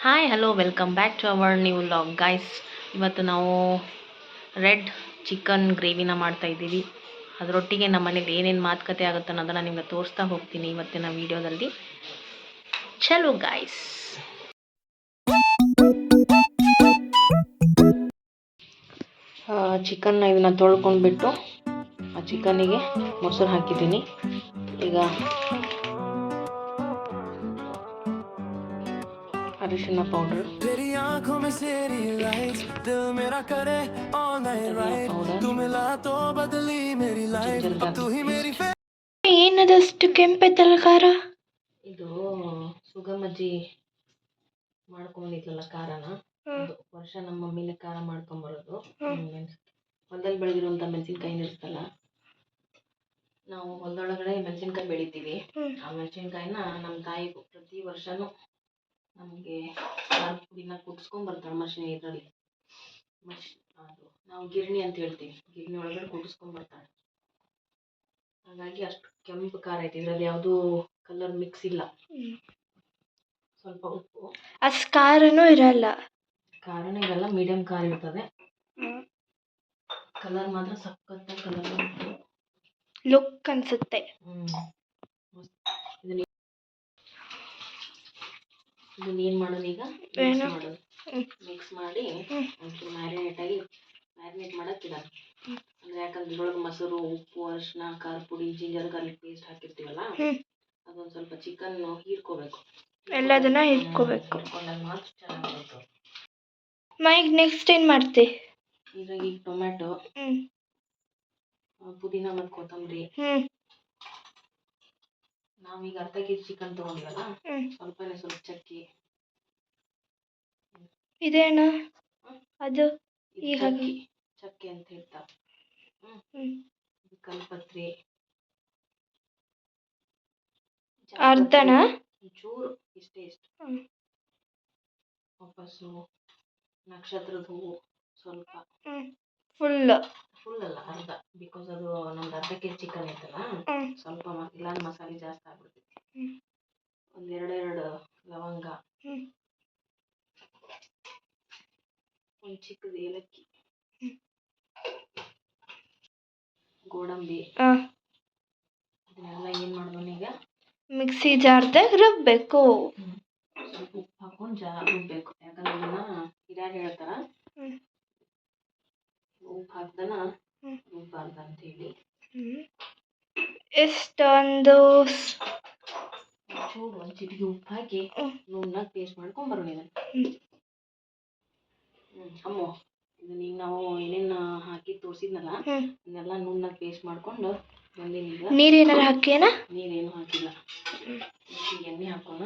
Hi hello welcome back to our new vlog guys. ಇವತ್ತು ನಾವು red chicken ಗ್ರೇವಿನ ಮಾಡ್ತಾ ಇದ್ದೀವಿ. ಅದರೊಟ್ಟಿಗೆ ನಮ್ಮ ಮನೇಲಿ ಏನೇನು ಮಾತುಕತೆ ಆಗುತ್ತೆ ಅನ್ನೋದನ್ನು ನಿಮಗೆ ತೋರಿಸ್ತಾ ಹೋಗ್ತೀನಿ ಇವತ್ತಿನ ವೀಡಿಯೋದಲ್ಲಿ. ಚಲೋ ಗೈಸ್. ಚಿಕನ್ನ ಇದನ್ನು ತೊಳ್ಕೊಂಡ್ಬಿಟ್ಟು ಆ ಚಿಕನ್ನಿಗೆ ಮೊಸರು ಹಾಕಿದ್ದೀನಿ. ಈಗ ಅರಿಶಿನ ಪೌಡರ್, ಏನದಷ್ಟು ಕೆಂಪೈತಲ್ಲ ಖಾರ. ಇದು ಸುಗಮಜ್ಜಿ ಮಾಡ್ಕೊಂಡಿದ್ಲಲ್ಲ ಖಾರನ, ಅದು ವರ್ಷ ನಮ್ಮ ಮಮ್ಮಿನ ಖಾರ ಮಾಡ್ಕೊಂಬರೋದು. ಹೊಲದಲ್ಲಿ ಬೆಳೆದಿರುವಂಥ ಮೆಣಸಿನ್ಕಾಯಿ ಇರುತ್ತಲ್ಲ, ನಾವು ಹೊಲದೊಳಗಡೆ ಮೆಣಸಿನ್ಕಾಯಿ ಬೆಳಿತೀವಿ. ಆ ಮೆಣಸಿನ್ಕಾಯಿನ ನಮ್ಮ ತಾಯಿ ಪ್ರತಿ ವರ್ಷನೂ ನಮಗೆ ಖಾರದ ಪುಡಿನ ಕುದಿಸ್ಕೊಂಬರ್ತಾಳೆ ಮಷಿನ್ ಇದರಲ್ಲಿ. ಅದು ನಾವು ಗಿರಣಿ ಅಂತ ಹೇಳ್ತೀವಿ, ಗಿರಣಿ ಒಳಗಡೆ ಕುದಿಸ್ಕೊಂಬರ್ತಾಳೆ. ಹಾಗಾಗಿ ಅಷ್ಟು ಕೆಂಪು ಖಾರ ಐತಿ, ಇದರಲ್ಲಿ ಯಾವುದೂ ಕಲರ್ ಮಿಕ್ಸ್ ಇಲ್ಲ. ಸ್ವಲ್ಪ ಉಪ್ಪು, ಅಷ್ಟು ಖಾರನೂ ಇರಲ್ಲ, ಮೀಡಿಯಂ ಖಾರ ಇರ್ತದೆ. ಕಲರ್ ಮಾತ್ರ ಸಖತ್ತ ಕಲರ್ ಲುಕ್ ಅನ್ಸುತ್ತೆ. ಇದನ್ನ ಏನು ಮಾಡೋದು ಈಗ, ಮಿಕ್ಸ್ ಮಾಡಿ ಒಂಚೂರು ಮ್ಯಾರಿನೇಟ್ ಮಾಡೋಕ್ಕಿಲ್ಲ. ಅಂದರೆ ಯಾಕಂದ್ರೆ ಇದ್ರೊಳಗೆ ಮೊಸರು, ಉಪ್ಪು, ಅರಿಶಿನ, ಖಾರ ಪುಡಿ, ಜಿಂಜರ್ ಗಾರ್ಲಿಕ್ ಪೇಸ್ಟ್ ಹಾಕಿರ್ತೀವಲ್ಲ, ಅದೊಂದು ಸ್ವಲ್ಪ ಚಿಕನ್ ಹೀರ್ಕೋಬೇಕು, ಎಲ್ಲದನ್ನ ಹಿಡ್ಕೋಬೇಕು. ಹಿಡ್ಕೊಂಡಾಗ ಮಾತ್ರ ಚೆನ್ನಾಗಿರುತ್ತೆ. ಈಗ ನೆಕ್ಸ್ಟ್ ಏನು ಮಾಡ್ತಿ? ಈಗ ಟೊಮ್ಯಾಟೊ, ಪುದೀನ ಮತ್ತು ಕೊತ್ತಂಬರಿ. ನಾವೀಗ ಅರ್ಧ ಕೆಜಿ ಚಿಕನ್ ತೊಗೊಂಡಿವಲ್ಲ, ಸ್ವಲ್ಪ ಚಕ್ಕಿ. ಇದೇನು ಅದು? ಈಗ ಚಕ್ಕೆ ಅಂತ ಹೇಳ್ತಾರೆ. ಕಲ್ಪತ್ರಿ ಅರ್ಧನ ಚೂರು ಇಷ್ಟೇ. ವಾಪಸ್ಸು ನಕ್ಷತ್ರದ ಹೂವು ಸ್ವಲ್ಪ, ಫುಲ್ ಅಲ್ಲ ಅರ್ಧ, ಬಿಕಾಸ್ ಅದು ನಮ್ದು ಅರ್ಧ ಕೆಜಿ ಚಿಕನ್ ಐತಲ್ಲ, ಸ್ವಲ್ಪ ಇಲ್ಲ ಮಸಾಲೆ ಜಾಸ್ತಿ ಆಗ್ಬಿಡ್ತೈತಿ. ಒಂದೆರಡು ಲವಂಗ, ಒಂದು ಚಿಕ್ಕದು ಏಲಕ್ಕಿ, ಗೋಡಂಬಿ, ಇದನ್ನೆಲ್ಲ ಏನು ಮಾಡೋದು ಈಗ ಮಿಕ್ಸಿ ಜಾರ್ದಾಗ ರುಬ್ಬೇಕು. ಸ್ವಲ್ಪ ಉಪ್ಪು ಹಾಕೊಂಡು ರುಬ್ಬೇಕು. ಯಾಕಂದ್ರೆ ಇದನ್ನ ಹಿರಿಯರು ಹೇಳ್ತಾರ, ಉಪ್ಪು ಹಾಕ್ದನ ರುಬ್ಬಾರ್ದು ಅಂತೇಳಿ. ಎಷ್ಟೊಂದು ಚೂರು ಒಂದು ಚಿಟಿಕೆ ಉಪ್ಪು ಹಾಕಿ ನುಣ್ಣಗೆ ಪೇಸ್ಟ್ ಮಾಡ್ಕೊಂಡು ಬರೋಣ ಇದನ್ನು. ಅಮ್ಮೋ, ಇದನ್ನ ಈಗ ನಾವು ಏನೇನು ಹಾಕಿ ತೋರಿಸಿದ್ನಲ್ಲ, ಇದನ್ನೆಲ್ಲ ನುಣ್ಣಗೆ ಪೇಸ್ಟ್ ಮಾಡ್ಕೊಂಡು ಬಂದೀನಿ. ಈಗ ನೀರೇನಾರು ಹಾಕೇನ? ನೀರೇನು ಹಾಕಿಲ್ಲ, ಎಣ್ಣೆ ಹಾಕೋಣ.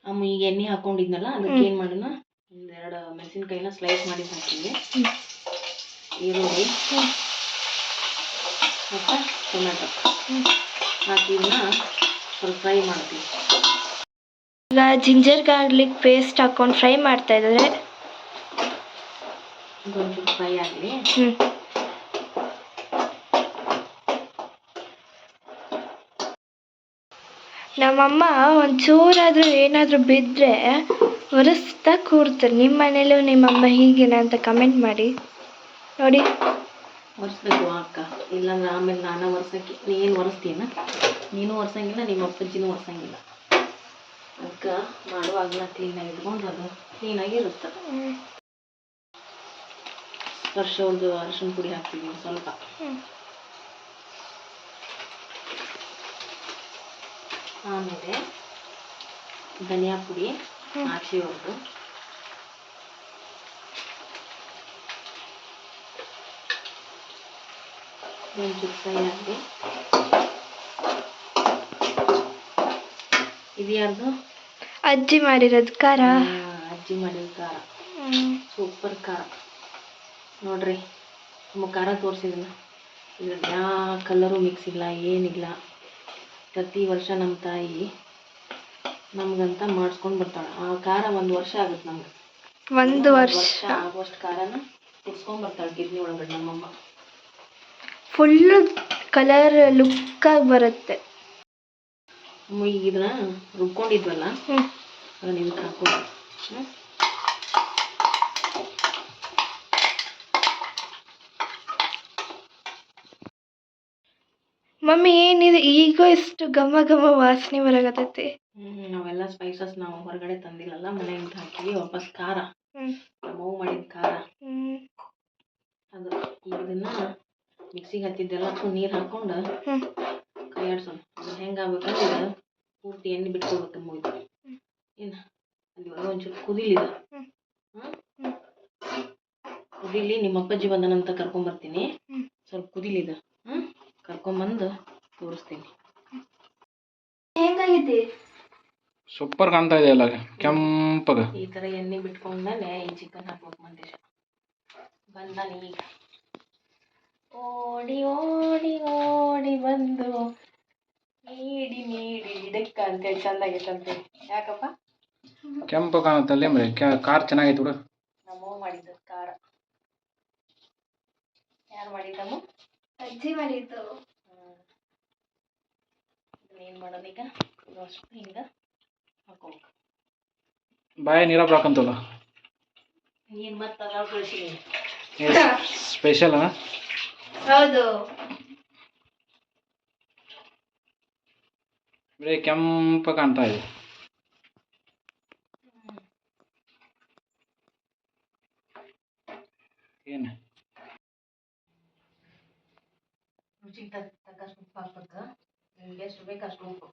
ಅಮ್ಮ ಈಗ ಎಣ್ಣೆ ಹಾಕೊಂಡಿದ್ನಲ್ಲ, ಅದಕ್ಕೆ ಏನು ಮಾಡೋಣ, ಒಂದೆರಡು ಮೆಣಸಿನ್ಕಾಯಿನ ಸ್ಲೈಸ್ ಮಾಡಿ ಹಾಕಿದ್ವಿ, ಈರುಳ್ಳಿ ಮತ್ತು ಟೊಮ್ಯಾಟೊ ಹಾಕಿ ಇದನ್ನ ಸ್ವಲ್ಪ ಫ್ರೈ ಮಾಡ್ತೀವಿ. ಈಗ ಜಿಂಜರ್ ಗಾರ್ಲಿಕ್ ಪೇಸ್ಟ್ ಹಾಕೊಂಡು ಫ್ರೈ ಮಾಡ್ತಾ ಇದ್ದಾರೆ. ಒಂಚೂರು ಫ್ರೈ ಆಗಲಿ. ನಮ್ಮಮ್ಮ ಒಂಚೂರಾದರೂ ಏನಾದರೂ ಬಿದ್ದರೆ ಒರೆಸ್ತಾ ಕೂರ್ತಾರೆ. ನಿಮ್ಮ ಮನೇಲೂ ನಿಮ್ಮಮ್ಮ ಹೀಗೇನಾ ಅಂತ ಕಮೆಂಟ್ ಮಾಡಿ ನೋಡಿ. ಒರೆಸ್ಬೇಕು ಅಕ್ಕ, ಇಲ್ಲಾಂದ್ರೆ ಆಮೇಲೆ ನಾನು ಒರೆಸೋಕ್ಕೆ ನೀನು ಒರೆಸ್ತೀನ, ನೀನು ಒರೆಸಂಗಿಲ್ಲ, ನಿಮ್ಮ ಅಪ್ಪಜ್ಜಿನೂ ಒರೆಸಂಗಿಲ್ಲ. ಅದಕ್ಕೆ ಮಾಡುವಾಗಲ ಕ್ಲೀನಾಗಿ ಇಟ್ಕೊಂಡ್ರೆ ಅದು ಕ್ಲೀನಾಗಿರುತ್ತೆ. ಸ್ಪರ್ಶವ್ರದ್ದು ಅರಿಶಿನ ಪುಡಿ ಹಾಕ್ತೀವಿ ಸ್ವಲ್ಪ, ಆಮೇಲೆ ಧನಿಯಾ ಪುಡಿ ಆಚೆಯವ್ರದ್ದು, ಒಂಚೂರು ಫ್ರೈ ಆಗಲಿ. ಇದು ಯಾರ್ದು? ಅಜ್ಜಿ ಮಾಡಿರೋದು ಖಾರ. ಅಜ್ಜಿ ಮಾಡಿದ ಖಾರ, ಸೂಪರ್ ಖಾರ ನೋಡ್ರಿ. ನಮ್ಮ ಖಾರ ತೋರಿಸಿದ್ನ, ಇದ್ರಲ್ಲಿ ಯಾವ ಕಲರು ಮಿಕ್ಸ್ ಇಲ್ಲ, ಏನಿಲ್ಲ. ಪ್ರತಿ ವರ್ಷ ನಮ್ಮ ತಾಯಿ ನಮ್ಗಂತ ಮಾಡಿಸ್ಕೊಂಡು ಬರ್ತಾಳೆ. ಆ ಖಾರ 1 ವರ್ಷ ಆಗುತ್ತೆ ನಮ್ಗೆ. 1 ವರ್ಷ ಆಗುವಷ್ಟು ಖಾರನ ಕುದಿಸ್ಕೊಂಡು ಬರ್ತಾಳೆ ಗಿರ್ನಿ ಒಳಗಡೆ ನಮ್ಮಮ್ಮ. ಫುಲ್ಲು ಕಲರ್ ಲುಕ್ಕಾಗಿ ಬರುತ್ತೆ. ಈಗ ಇದನ್ನ ರುಬ್ಕೊಂಡಿದ್ವಲ್ಲ ಅದನ್ನ ಇದಕ್ಕೆ ಹಾಕೋದು. ಮಮ್ಮಿ ಏನಿದೆ ಈಗ ಇಷ್ಟು ಘಮ ಘಮ ವಾಸನೆ ಬರಾಕತ್ತೈತಿ. ನಾವೆಲ್ಲ ಸ್ಪೈಸಸ್ ನಾವು ಹೊರಗಡೆ ತಂದಿಲ್ಲಲ್ಲ, ಮನೆಯಿಂದ ಹಾಕಿವಿ. ವಾಪಸ್ ಖಾರ, ನಮ್ಮವ್ವ ಮಾಡಿದ ಖಾರ ಅದು. ಈಗ ಇದನ್ನ ಮಿಕ್ಸಿಗೆ ಹಚ್ಚಿದ್ದೆಲ್ಲ ನೀರು ಹಾಕೊಂಡು ಕೈ ಆಡ್ಸೋಣ. ಅದು ಹೆಂಗಾಗ್ಬೇಕಂದ್ರೆ ಇದು ಪೂರ್ತಿ ಎಣ್ಣೆ ಬಿಟ್ಕೊಡ್ಬೇಕು ಮುಗಿದು. ಏನು ಅಲ್ಲಿ ಒಳಗೆ ಒಂಚೂರು ಕುದಿಲಿದೆ. ಕುದಿಲಿ. ನಿಮ್ಮ ಅಪ್ಪಾಜಿ ಬಂದನಂತ ಕರ್ಕೊಂಬರ್ತೀನಿ. ಸ್ವಲ್ಪ ಕುದಿಲಿದೆ. ಕರ್ಕೊಂಬಂದು ತೋರಿಸ್ತೀನಿ. ಹೆಂಗಾಗಿದೆ? ಸೂಪರ್ ಕಾಣ್ತಾ ಇದೆ ಅಲ್ಲ, ಕೆಂಪಗ. ಈ ಥರ ಎಣ್ಣೆ ಬಿಟ್ಕೊಂಡ್ಮೇಲೆ ಈ ಚಿಕನ್ ಹಾಕ್ಬೇಕು. ಮಂತೇಶ ಬಂದಾನ ಈಗ. ಓಡಿ ಓಡಿ ಓಡಿ ಬಂದು ನೀಡಿ ನೀಡಿ ಗಿಡಕ್ಕ ಅಂತೇಳಿ ಚಂದಾಗೈತೆ ಅಂತೇಳಿ. ಯಾಕಪ್ಪ? ಕೆಂಪು ಕಾಣುತ್ತಲ್ಲಿ ಮರಿ ಕಾರ್ ಚೆನ್ನಾಗೈತೆ ಬಿಡು. ನಮ್ಮವ್ವ ಮಾಡಿದ್ದು ಖಾರ. ಯಾರು ಮಾಡಿದ್ದಮ್ಮ? ಅಜ್ಜಿ ಮಾಡಿದ್ದು. ಏನು ಮಾಡೋದು ಈಗ? ಅಷ್ಟು ಹಿಂಗೆ ಹಾಕೋಬೇಕು. ಬಾಯಿ ನೀರ ಹಾಕಂತಲ್ಲ. ಏನು ಮತ್ತೆ ಅದ ಕಳಿಸಿ ಸ್ಪೆಷಲ್. ಹೌದು. ಬರೀ ಕೆಂಪ ಕಾಣ್ತಾ ಇದೆ. ಏನು ರುಚಿಗೆ ತಕ್ಕಷ್ಟು ಉಪ್ಪು ಹಾಕ್ಬೇಕು. ನಿಮ್ಗೆ ಎಷ್ಟು ಬೇಕು ಅಷ್ಟು ಉಪ್ಪು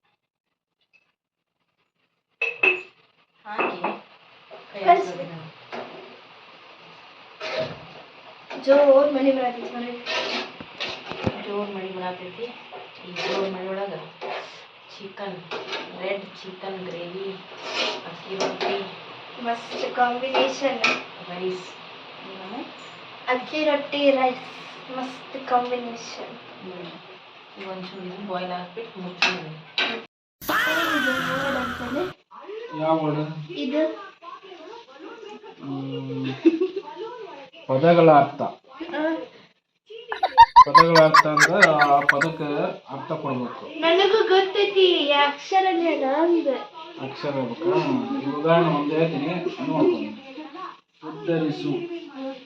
ಹಾಕಿ ಕೈ ಆಡಿಸೋದು. ಜೋರ್ ಮಳೆ ಬರತೈತಿ ಮನೆ. ಜೋರು ಮಳೆ ಬರತೈತಿ. ಈ ಜೋರು ಮಳೆ ಒಳಗೆ ಚಿಕನ್, ರೆಡ್ ಚಿಕನ್ ಗ್ರೇವಿ, ಅಕ್ಕಿ ರೊಟ್ಟಿ, ಮಸ್ತ್ ಕಾಂಬಿನೇಷನ್. ರೈಸ್. ಅಕ್ಕಿ ರೊಟ್ಟಿ ರೈಸ್ ಮಸ್ತ್ ಕಾಂಬಿನೇಷನ್. ಈಗ ಒಂಚೂರು ಇದು ಬಾಯ್ಲ್ ಹಾಕ್ಬಿಟ್ಟು ಮುಚ್ಚಿದ್ದೀನಿ. ಯಾವ ಇದು ಪದಗಳ ಅರ್ಥ. ಪದಗಳ ಅರ್ಥ ಅಂದ್ರೆ ಆ ಪದಕ್ಕೆ ಅರ್ಥ ಕೊಡ್ಬೇಕು. ನನಗೂ ಗೊತ್ತೈತಿ. ಅಕ್ಷರ ಅಂದ ಅಕ್ಷರ ಬೇಕಾ? ಈ ಉದಾಹರಣೆ ಒಂದು ಹೇಳ್ತೀನಿ, ನೋಡ್ಕೊಂಡು. ಉತ್ತರಿಸು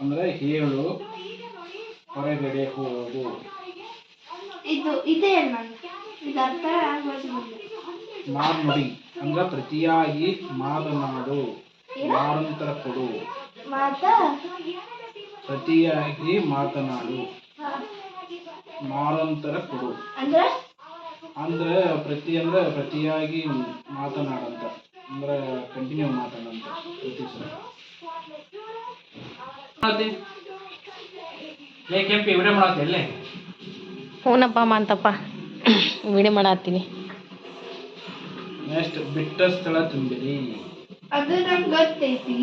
ಅಂದ್ರೆ ಹೇಳು, ಹೊರಗಡೆ ಹೋಗು. ಇದೆ ನಾನು ಇದು ಅರ್ಥ ಆಗ್ಬೋದು. ಮಾರ್ನುಡಿ ಅಂದ್ರೆ ಪ್ರತಿಯಾಗಿ ಮಾತನಾಡು, ಮಾರಂತರ ಕೊಡು. ಪ್ರತಿಯಾಗಿ ಮಾತನಾಡು, ಮಾರಂತರ ಕೊಡು. ಅಂದ್ರೆ ಪ್ರತಿ ಅಂದ್ರೆ ಪ್ರತಿಯಾಗಿ ಮಾತನಾಡಂತ, ಅಂದ್ರೆ ಕಂಟಿನ್ಯೂ ಮಾತಾಡಂತ. ಪ್ರತಿ ಸಲ ಕೆಂಪಿ ವಿಡಿಯೋ ಮಾಡತ್ತೆ ಎಲ್ಲೇ? ಹೂನಪ್ಪ ಮಾಂತಪ್ಪ ವಿಡಿಯೋ ಮಾಡತ್ತೀನಿ. ನೆಕ್ಸ್ಟ್ ಬಿಟ್ಟ ಸ್ಥಳ ತುಂಬಿರಿ. ಅದು ನಂಗೆ ಗೊತ್ತೈತಿ.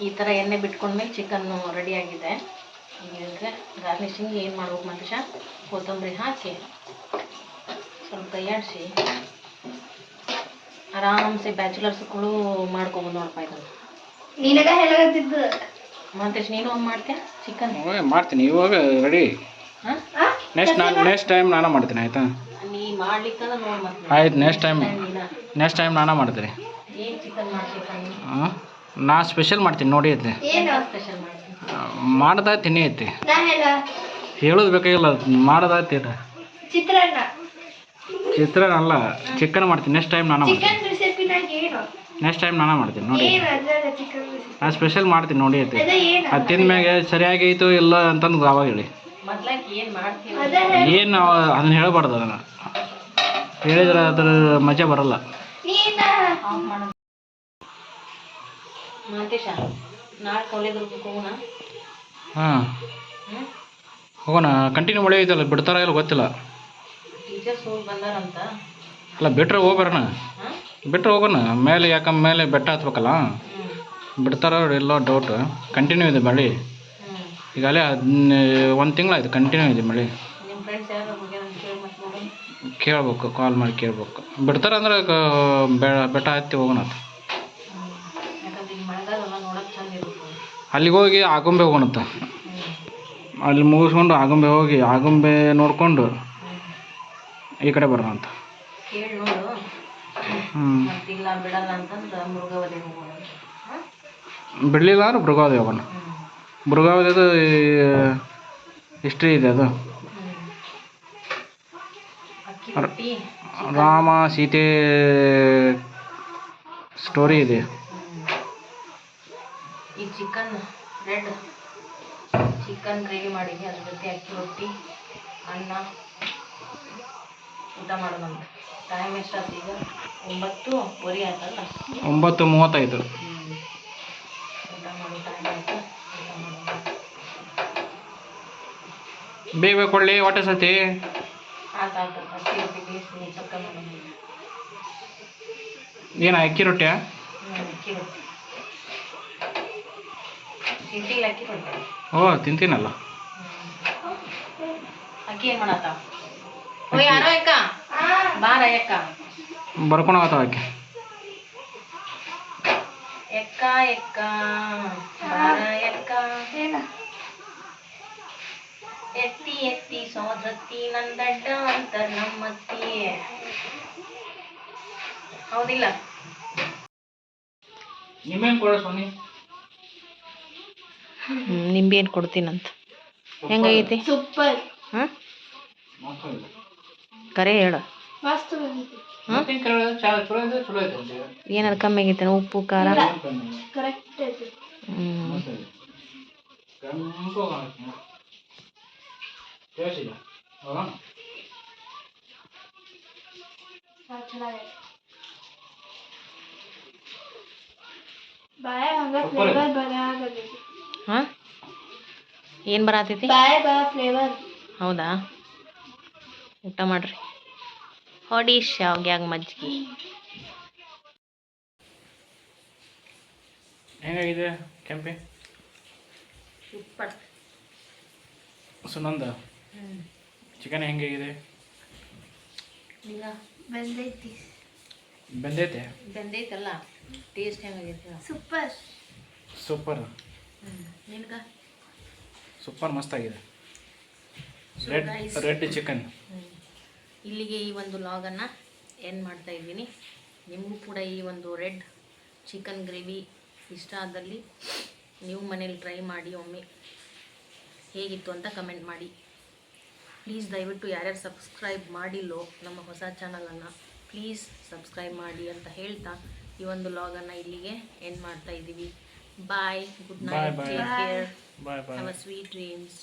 ಈ ಥರ ಎಣ್ಣೆ ಬಿಟ್ಕೊಂಡ್ಮೇಲೆ ಚಿಕನ್ನು ರೆಡಿ ಆಗಿದೆ. ಇದಕ್ಕೆ ಗಾರ್ನಿಶಿಂಗ್ ಏನು ಮಾಡ್ಬೇಕು ಮಂತೇಶ? ಕೊತ್ತಂಬರಿ ಹಾಕಿ ಸ್ವಲ್ಪ ಕೈಯಾಡಿಸಿ ಆರಾಮ್ಸೆ ಬ್ಯಾಚುಲರ್ಸ್ಗಳು ಮಾಡ್ಕೊಬೋದು ನೋಡಪ್ಪ ಇದನ್ನು. ನಿನಗ ಹೇಳತ್ತಿದ್ದು ಮಂತೇಶ್, ನೀನು ಒಂದು ಮಾಡ್ತೀಯ ಚಿಕನ್? ಮಾಡ್ತೀನಿ ಇವಾಗ ರೆಡಿ. ಹಾಂ, ನೆಕ್ಸ್ಟ್ ಟೈಮ್ ನಾನು ಮಾಡ್ತೀನಿ. ಆಯ್ತಾ? ನೀ ಮಾಡ್ಲಿಕ್ಕಂದ್ರೆ ನೋಡಿ ಮತ್ತೆ. ಆಯ್ತು, ನೆಕ್ಸ್ಟ್ ಟೈಮ್ ನಾನು ಮಾಡ್ತೀನಿ. ಏನು ಚಿಕನ್ ಮಾಡ್ತೀವಿ? ನಾ ಸ್ಪೆಷಲ್ ಮಾಡ್ತೀನಿ ನೋಡಿ. ಐತೆ ಸ್ಪೆಷಲ್ ಮಾಡ್ತೀನಿ. ಮಾಡ್ದ ತಿನ್ನಿ ಐತಿ. ಹೇಳೋದು ಬೇಕಾಗಿಲ್ಲ, ಮಾಡ್ದ ತಿನ್ನ. ಚಿತ್ರಾನ್ನ ಅಲ್ಲ, ಚಿಕನ್ ಮಾಡ್ತೀನಿ. ನೆಕ್ಸ್ಟ್ ಟೈಮ್ ನಾನು ಮಾಡ್ತೀನಿ ನೋಡಿ. ನಾನು ಸ್ಪೆಷಲ್ ಮಾಡ್ತೀನಿ ನೋಡಿ. ಐತಿ ಅದು ತಿಂದ್ಮ್ಯಾಗೆ ಸರಿಯಾಗೈತು ಇಲ್ಲ ಅಂತಂದು ಅವಾಗ ಹೇಳಿ. ಏನು ಅದನ್ನ ಹೇಳಬಾರ್ದು. ಅದನ್ನು ಹೇಳಿದ್ರೆ ಅದ್ರ ಮಜಾ ಬರಲ್ಲ. ಮಾಂತೇಶ ನಾಳೆ ಕವಲೇದುರ್ಗಕ್ಕೆ ಹೋಗೋಣ. ಹಾಂ ಹೋಗೋಣ. ಕಂಟಿನ್ಯೂ ಮಳೆ ಐತಲ್ಲ, ಬಿಡ್ತಾರ ಇಲ್ಲ ಗೊತ್ತಿಲ್ಲ. ಟೀಚರ್ಸ್ ಹೋಗಿ ಬಂದಾರಂತ. ಅಲ್ಲ ಬಿಟ್ರೆ ಹೋಗ್ಬರೋಣ, ಹಾಂ ಬಿಟ್ರೆ ಹೋಗೋಣ. ಮೇಲೆ ಯಾಕಂದ್ರೆ ಮೇಲೆ ಬೆಟ್ಟ ಹತ್ಬೇಕಲ್ಲ, ಬಿಡ್ತಾರೋ ಇಲ್ಲ ಡೌಟ್. ಕಂಟಿನ್ಯೂ ಇದೆ ಮಳೆ. ಈಗಾಗಲೇ 1 ತಿಂಗಳಾಯ್ತು ಕಂಟಿನ್ಯೂ ಇದೆ ಮಳೆ. ನಿಮ್ಮ ಫ್ರೆಂಡ್ಸ್ ಯಾರು ಹೋಗ್ಯಾರ ಅಂತ ಕೇಳಿ ಮತ್ತೆ ನೋಡೋಣ. ಕೇಳ್ಬೇಕು, ಕಾಲ್ ಮಾಡಿ ಕೇಳ್ಬೇಕು. ಬಿಡ್ತಾರಂದ್ರೆ ಬೆಟ್ಟ ಹತ್ತಿ ಹೋಗೋಣ ಅಂತ. ಯಾಕಂದ್ರೆ ಈಗ ಮಳೆಗಾಲ ಎಲ್ಲ ನೋಡೋಕೆ ಚಂದ ಇರುತ್ತೆ. ಅಲ್ಲಿಗೆ ಹೋಗಿ ಆಗುಂಬೆ ಹೋಗೋಣಂತ. ಅಲ್ಲಿ ಮುಗಿಸ್ಕೊಂಡು ಆಗುಂಬೆ ಹೋಗಿ ಆಗುಂಬೆ ನೋಡಿಕೊಂಡು ಈ ಕಡೆ ಬರೋಣ ಅಂತ. ಕೇಳಿ ನೋಡು. ಮತ್ತಿಲ್ಲ ಬಿಡಲ್ಲ ಅಂತಂದ್ರೆ ಮೃಗವಧೆಗೆ ಹೋಗೋಣ. ಬಿಡಲಿಲ್ಲ ಅಂದ್ರೆ ಮೃಗಾವತಿ ಹೋಗೋಣ. ಮೃಗಾವತಿದು ಹಿಸ್ಟ್ರಿ ಇದೆ, ಅದು ಅಕ್ಕಿ ರೊಟ್ಟಿ, ರಾಮ ಸೀತೆ ಸ್ಟೋರಿ ಇದೆ. ಈ ರೆಡ್ ಚಿಕನ್ ಗ್ರೇವಿ ಮಾಡಿದ್ವಿ, ಅದ್ರ ಜೊತೆ ಅಕ್ಕಿ ರೊಟ್ಟಿ, ಅನ್ನ ಊಟ ಮಾಡೋದಂತ. ಟೈಮ್ ಎಷ್ಟಾಯ್ತು ಈಗ? 9:30 ಆಯ್ತಲ್ಲ. 9:35. ಊಟ ಮಾಡೋ ಟೈಮ್ ಆಯ್ತು. ಊಟ ಮಾಡೋದು ಬೇಗ ಕೊಡಲಿ ಹೊಟ್ಟೆ ಸತಿ. ಆಯ್ತು ಅಕ್ಕಿ ರೊಟ್ಟಿ ಬೇಯಿಸಿ ಚಕ್ಕ ಮಾಡೋದು. ಏನು ಅಕ್ಕಿ ರೊಟ್ಟಿಯಾ? ಅಕ್ಕಿ ರೊಟ್ಟಿ ತಿಂತಿಲ್ಲ. ಅಕ್ಕಿ ರೊಟ್ಟಿ ಓ ತಿಂತೀನಲ್ಲ. ಅಕ್ಕಿ ಏನು ಮಾಡತ್ತ? ಓ ಯಾರೋ ಅಕ್ಕ ಬಾರ ಅಕ್ಕ ಬರ್ಕೊಂಡು ಹೋಗ್ತಾವ ಅಕ್ಕಿ. ಎಕ್ಕ ಎಕ್ಕ ಬಾರ ಎಕ್ಕ ಎತ್ತಿ ಎತ್ತಿ ಸೋದತ್ತಿ ನಂದಡ್ಡ ಅಂತ ನಮ್ಮತ್ತಿ. ಹೌದಿಲ್ಲ? ನಿಮ್ಮೇನು ಕೊಡ ಸೋನಿ? ನಿಂಬೆ ಏನು ಕೊಡ್ತೀನಂತ. ಹೆಂಗಾಗೈತಿ? ಸೂಪರ್. ಹಾಂ ಕರೆ ಹೇಳು. ಏನಾರು ಕಮ್ಮಿ ಆಗೈತೆ ಉಪ್ಪು ಖಾರ? ಕರೆಕ್ಟ್ ಐತಿ. ಬಾಯ ಹಂಗ ಫ್ಲೇವರ್ ಬರಾಗತೈತಿ. ಹಾಂ ಏನು ಬರತೈತಿ? ಬಾಯ ಫ್ಲೇವರ್. ಹೌದಾ? ಊಟ ಮಾಡ್ರಿ. ಹೊಡಿ ಶಾವ್ಗ್ಯಾಗ ಮಜ್ಜಿಗೆ. ಹೆಂಗಾಗಿದೆ ಕೆಂಪಿ? ಸೂಪರ್. ಸುನಂದ ಚಿಕನ್ ಹೆಂಗಾಗಿದೆ? ಈಗ ಬಂದೈತಿ. ಬೆಂದೈತೆ? ಬೆಂದೈತಲ್ಲ, ಟೇಸ್ಟ್ ಹೆಂಗಾಗೈತಿ? ಸೂಪರ್. ಸೂಪರ್. ನಿನ್ಗೆ? ಸೂಪರ್ ಮಸ್ತಾಗಿದೆ. Red chicken. ಇಲ್ಲಿಗೆ ಈ ಒಂದು ಲಾಗನ್ನು ಎಂಡ್ ಮಾಡ್ತಾ ಇದ್ದೀನಿ. ನಿಮಗೂ ಕೂಡ ಈ ಒಂದು ರೆಡ್ ಚಿಕನ್ ಗ್ರೇವಿ ಇಷ್ಟ ಆದಲ್ಲಿ ನೀವು ಮನೇಲಿ ಟ್ರೈ ಮಾಡಿ, ಒಮ್ಮೆ ಹೇಗಿತ್ತು ಅಂತ ಕಮೆಂಟ್ ಮಾಡಿ. ಪ್ಲೀಸ್ ದಯವಿಟ್ಟು ಯಾರ್ಯಾರು ಸಬ್ಸ್ಕ್ರೈಬ್ ಮಾಡಿಲ್ಲೋ ನಮ್ಮ ಹೊಸ ಚಾನಲನ್ನು ಪ್ಲೀಸ್ ಸಬ್ಸ್ಕ್ರೈಬ್ ಮಾಡಿ ಅಂತ ಹೇಳ್ತಾ ಈ ಒಂದು ಲಾಗನ್ನು ಇಲ್ಲಿಗೆ ಎಂಡ್ ಮಾಡ್ತಾ ಇದ್ದೀವಿ. Bye, good night, take care, have a sweet dreams.